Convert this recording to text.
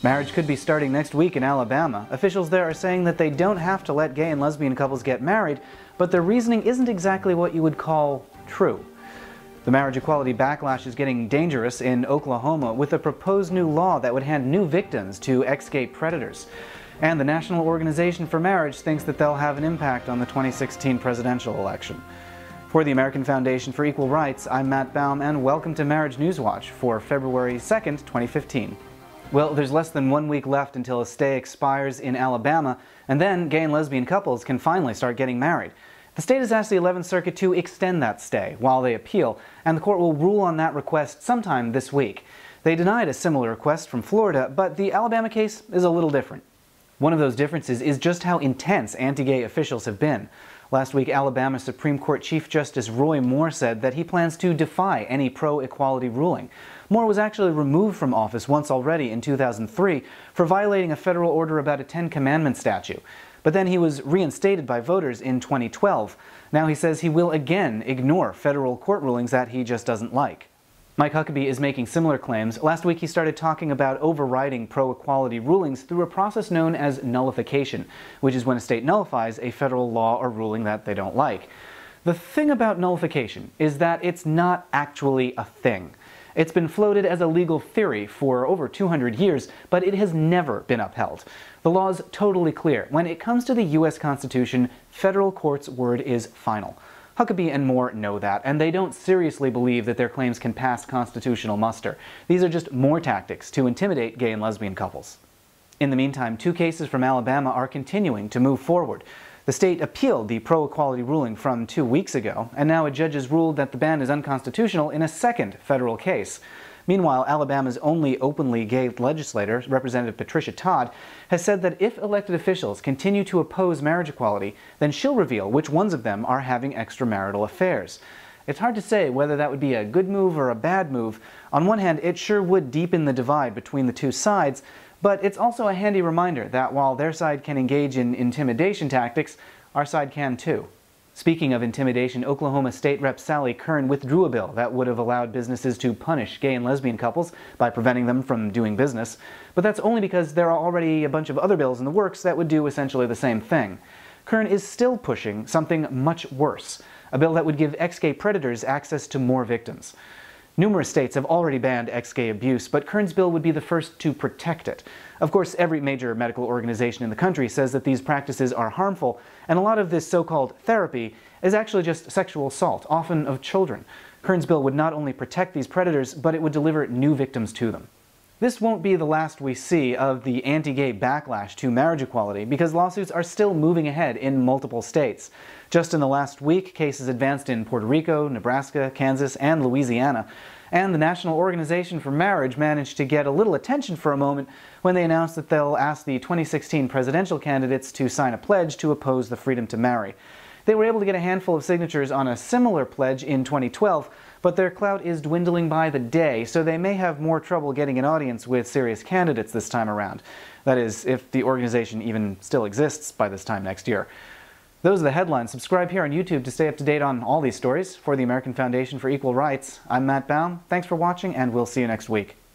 Marriage could be starting next week in Alabama. Officials there are saying that they don't have to let gay and lesbian couples get married, but their reasoning isn't exactly what you would call true. The marriage equality backlash is getting dangerous in Oklahoma with a proposed new law that would hand new victims to ex-gay predators. And the National Organization for Marriage thinks that they'll have an impact on the 2016 presidential election. For the American Foundation for Equal Rights, I'm Matt Baum, and welcome to Marriage News Watch for February 2nd, 2015. Well, there's less than 1 week left until a stay expires in Alabama, and then gay and lesbian couples can finally start getting married. The state has asked the 11th Circuit to extend that stay while they appeal, and the court will rule on that request sometime this week. They denied a similar request from Florida, but the Alabama case is a little different. One of those differences is just how intense anti-gay officials have been. Last week, Alabama Supreme Court Chief Justice Roy Moore said that he plans to defy any pro-equality ruling. Moore was actually removed from office once already in 2003 for violating a federal order about a Ten Commandments statue. But then he was reinstated by voters in 2012. Now he says he will again ignore federal court rulings that he just doesn't like. Mike Huckabee is making similar claims. Last week he started talking about overriding pro-equality rulings through a process known as nullification, which is when a state nullifies a federal law or ruling that they don't like. The thing about nullification is that it's not actually a thing. It's been floated as a legal theory for over 200 years, but it has never been upheld. The law is totally clear. When it comes to the U.S. Constitution, federal court's word is final. Huckabee and Moore know that, and they don't seriously believe that their claims can pass constitutional muster. These are just more tactics to intimidate gay and lesbian couples. In the meantime, 2 cases from Alabama are continuing to move forward. The state appealed the pro-equality ruling from 2 weeks ago, and now a judge has ruled that the ban is unconstitutional in a second federal case. Meanwhile, Alabama's only openly gay legislator, Representative Patricia Todd, has said that if elected officials continue to oppose marriage equality, then she'll reveal which ones of them are having extramarital affairs. It's hard to say whether that would be a good move or a bad move. On one hand, it sure would deepen the divide between the two sides, but it's also a handy reminder that while their side can engage in intimidation tactics, our side can too. Speaking of intimidation, Oklahoma State Rep. Sally Kern withdrew a bill that would have allowed businesses to punish gay and lesbian couples by preventing them from doing business. But that's only because there are already a bunch of other bills in the works that would do essentially the same thing. Kern is still pushing something much worse, a bill that would give ex-gay predators access to more victims. Numerous states have already banned ex-gay abuse, but Kern's bill would be the first to protect it. Of course, every major medical organization in the country says that these practices are harmful, and a lot of this so-called therapy is actually just sexual assault, often of children. Kern's bill would not only protect these predators, but it would deliver new victims to them. This won't be the last we see of the anti-gay backlash to marriage equality, because lawsuits are still moving ahead in multiple states. Just in the last week, cases advanced in Puerto Rico, Nebraska, Kansas, and Louisiana. And the National Organization for Marriage managed to get a little attention for a moment when they announced that they'll ask the 2016 presidential candidates to sign a pledge to oppose the freedom to marry. They were able to get a handful of signatures on a similar pledge in 2012, but their clout is dwindling by the day, so they may have more trouble getting an audience with serious candidates this time around. That is, if the organization even still exists by this time next year. Those are the headlines. Subscribe here on YouTube to stay up to date on all these stories. For the American Foundation for Equal Rights, I'm Matt Baum. Thanks for watching, and we'll see you next week.